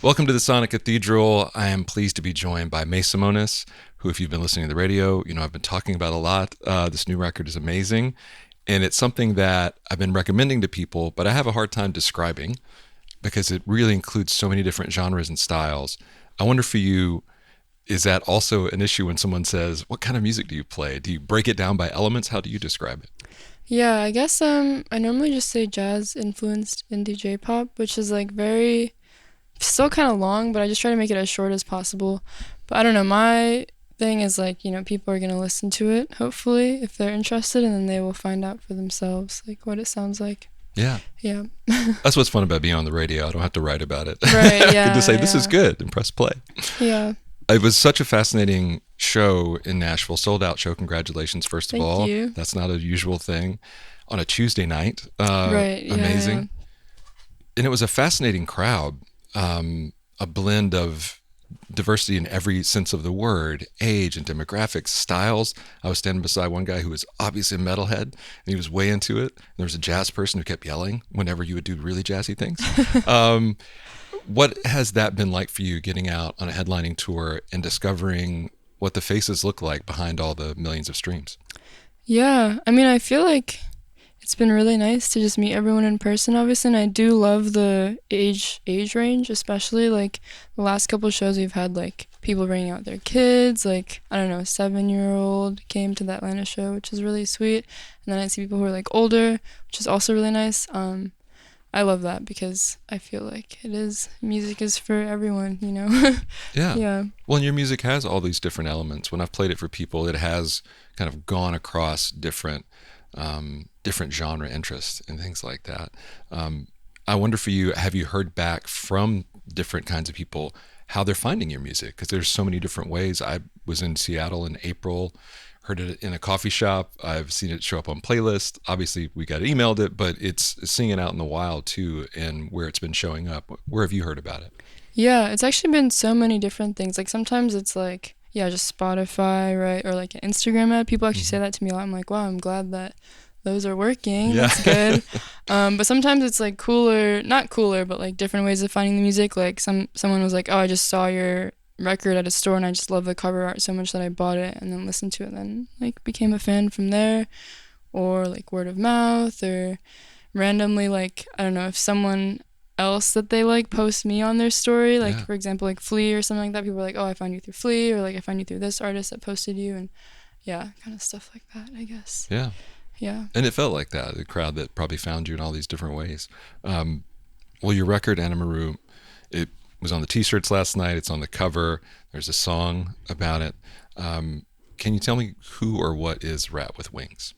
Welcome to the Sonic Cathedral. I am pleased to be joined by Mei Semones, who, if you've been listening to the radio, I've been talking about a lot. This new record is amazing, and it's something that I've been recommending to people, but I have a hard time describing because it really includes so many different genres and styles. I wonder for you, is that also an issue when someone says, "What kind of music do you play?" Do you break it down by elements? How do you describe it? Yeah, I guess I normally just say jazz influenced indie J-pop, which is like very still kind of long, but I just try to make it as short as possible. But I don't know, my thing is like, people are going to listen to it hopefully if they're interested and then they will find out for themselves like what it sounds like. Yeah. Yeah. That's what's fun about being on the radio. I don't have to write about it. Right, I can just yeah, say, this is yeah. good, and press play. Yeah. It was such a fascinating show in Nashville, sold out show. Congratulations, first of Thank all. you. That's not a usual thing on a Tuesday night. Right, yeah, yeah. Amazing. And it was a fascinating crowd, a blend of diversity in every sense of the word, age and demographics, styles. I was standing beside one guy who was obviously a metalhead, and he was way into it. There was a jazz person who kept yelling whenever you would do really jazzy things. Um, what has that been like for you, getting out on a headlining tour and discovering what the faces look like behind all the millions of streams? Yeah, I mean, I feel like it's been really nice to just meet everyone in person, obviously, and I do love the age range, especially like the last couple of shows we've had like people bringing out their kids, like I don't know, a 7-year-old came to the Atlanta show, which is really sweet, and then I see people who are like older, which is also really nice. I love that because I feel like music is for everyone. Yeah. Yeah. Well, and your music has all these different elements. When I've played it for people, it has kind of gone across different genre interests and things like that. I wonder for you, have you heard back from different kinds of people how they're finding your music? Because there's so many different ways. I was in Seattle in April, heard it in a coffee shop. I've seen it show up on playlists. Obviously, we got emailed it, but it's seeing it out in the wild too, and where it's been showing up. Where have you heard about it? Yeah, it's actually been so many different things. Like sometimes it's like, yeah, just Spotify, right? Or like an Instagram ad. People actually say Hmm. that to me a lot. I'm like, wow, I'm glad that those are working. Yeah. That's good. But sometimes it's like cooler, not cooler, but like different ways of finding the music. Like someone was like, oh, I just saw your record at a store and I just love the cover art so much that I bought it and then listened to it and then like became a fan from there. Or like word of mouth or randomly like I don't know if someone else that they like post me on their story, like Yeah. for example like Flea or something like that. People are like, oh, I found you through Flea, or like I found you through this artist that posted you, and yeah, kind of stuff like that, I guess. Yeah. Yeah. And it felt like that, the crowd that probably found you in all these different ways. Um, well, your record, Anna Maru, it was on the t-shirts last night. It's on the cover. There's a song about it. Can you tell me who or what is Rat with Wings?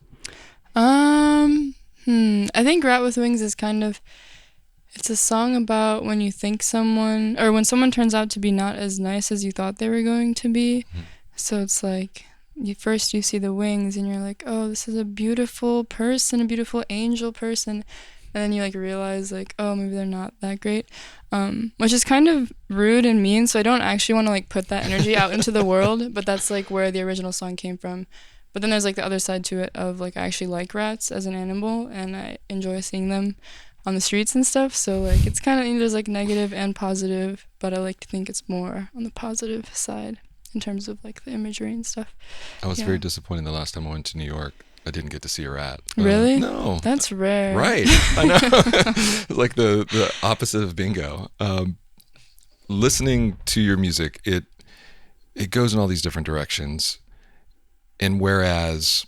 Um. I think Rat with Wings is kind of it's a song about when you think someone or when someone turns out to be not as nice as you thought they were going to be. Mhm. So it's like you see the wings and you're like, oh, this is a beautiful person, a beautiful angel person, and then you like realize like, oh, maybe they're not that great, which is kind of rude and mean. So I don't actually want to like put that energy out into the world, but that's like where the original song came from. But then there's like the other side to it of like I actually like rats as an animal and I enjoy seeing them on the streets and stuff. So like it's kind of there's like negative and positive, but I like to think it's more on the positive side in terms of like the imagery and stuff. I was Yeah. very disappointed the last time I went to New York. I didn't get to see a rat. Really? No. That's rare. Right. I know. It's like the opposite of bingo. Listening to your music, it goes in all these different directions. And whereas,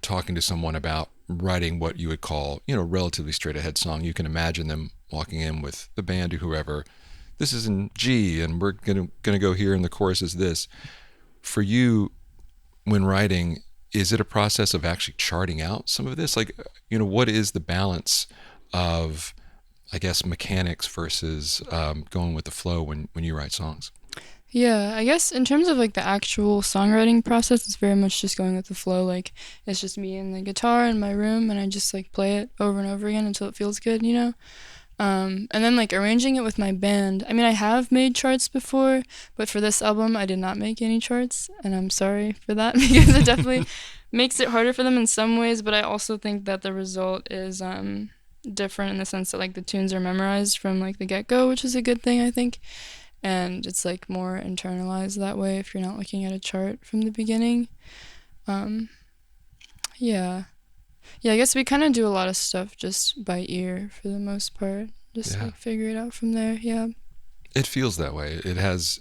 talking to someone about writing what you would call, relatively straight ahead song, you can imagine them walking in with the band or whoever. This is in G, and we're gonna go here, and the chorus is this. For you, when writing, is it a process of actually charting out some of this? Like, what is the balance of, I guess, mechanics versus going with the flow when you write songs? Yeah, I guess in terms of like the actual songwriting process, it's very much just going with the flow. Like it's just me and the guitar in my room, and I just like play it over and over again until it feels good. And then like arranging it with my band. I mean, I have made charts before, but for this album, I did not make any charts, and I'm sorry for that because it definitely makes it harder for them in some ways. But I also think that the result different in the sense that like the tunes are memorized from like the get-go, which is a good thing, I think. And it's like more internalized that way if you're not looking at a chart from the beginning. Um, yeah. Yeah, I guess we kind of do a lot of stuff just by ear for the most part. Just like figure it out from there. Yeah. It feels that way. It has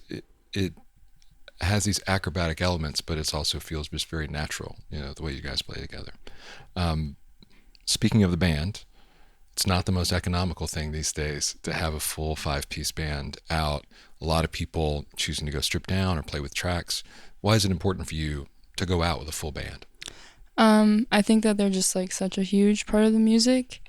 these acrobatic elements, but it also feels just very natural, the way you guys play together. Speaking of the band, it's not the most economical thing these days to have a full 5-piece band out. A lot of people choosing to go stripped down or play with tracks. Why is it important for you to go out with a full band? I think that they're just like such a huge part of the music.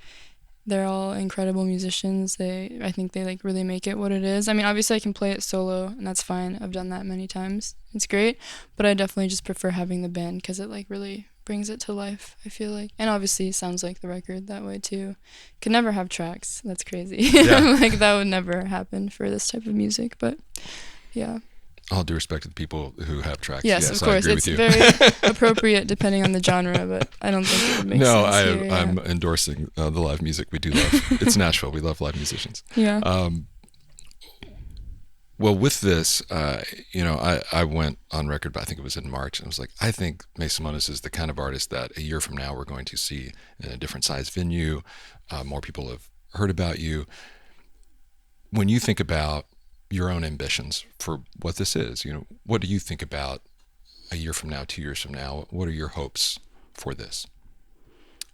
They're all incredible musicians. I think they like really make it what it is. I mean, obviously I can play it solo and that's fine. I've done that many times. It's great, but I definitely just prefer having the band because it like really brings it to life, I feel like. And obviously it sounds like the record that way too. Could never have tracks. That's crazy. Yeah. Like that would never happen for this type of music, but yeah. All due respect to the people who have tracks. Yes, of course. I agree It's with you. very appropriate depending on the genre, but I don't think it would make sense here. I'm endorsing the live music. We do love. It's Nashville. We love live musicians. Yeah. Well, with this, I went on record, but I think it was in March, and I was like, I think Mei Semones is the kind of artist that a year from now we're going to see in a different size venue. More people have heard about you. When you think about your own ambitions for what this is, what do you think about a year from now, 2 years from now? What are your hopes for this?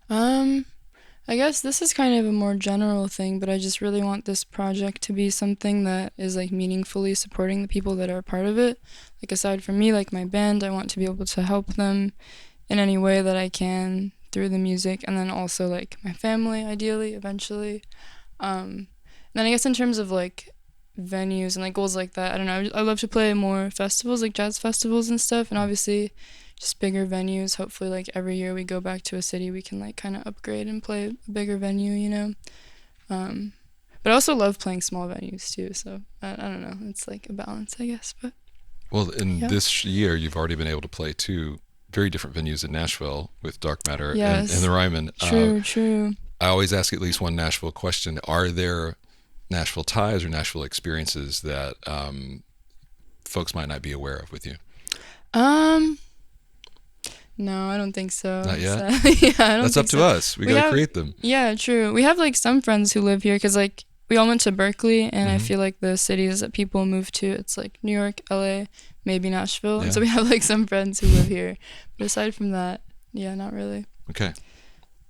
I guess this is kind of a more general thing, but I just really want this project to be something that is like meaningfully supporting the people that are a part of it. Like aside from me, like my band, I want to be able to help them in any way that I can through the music, and then also like my family, ideally, eventually. Then I guess in terms of like venues and like goals like that, I don't know, I love to play more festivals, like jazz festivals and stuff, and obviously just bigger venues. Hopefully like every year we go back to a city, we can like kind of upgrade and play a bigger venue, but I also love playing small venues too, so I don't know, it's like a balance, I guess. But well, in this year you've already been able to play 2 very different venues in Nashville with Dark Matter and the Ryman. True. I always ask at least one Nashville question. Are there Nashville ties or Nashville experiences that folks might not be aware of with you? No, I don't think so. Not yet? Yeah, I don't That's up think to so. us. We got to create them. Yeah, true. We have like some friends who live here because like we all went to Berkeley, and I feel like the cities that people move to, it's like New York, LA, maybe Nashville. Yeah. And so we have like some friends who live here. But aside from that, yeah, not really. Okay.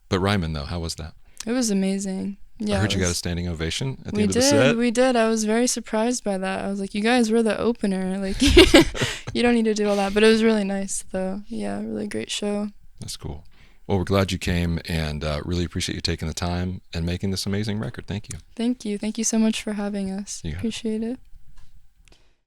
But Ryman, though, how was that? It was amazing. Yeah, I heard you got a standing ovation at the end of the set. We did. I was very surprised by that. I was like, you guys were the opener. Like, you don't need to do all that. But it was really nice, though. Yeah, really great show. That's cool. Well, we're glad you came, and really appreciate you taking the time and making this amazing record. Thank you. Thank you. Thank you so much for having us. Yeah. Appreciate it.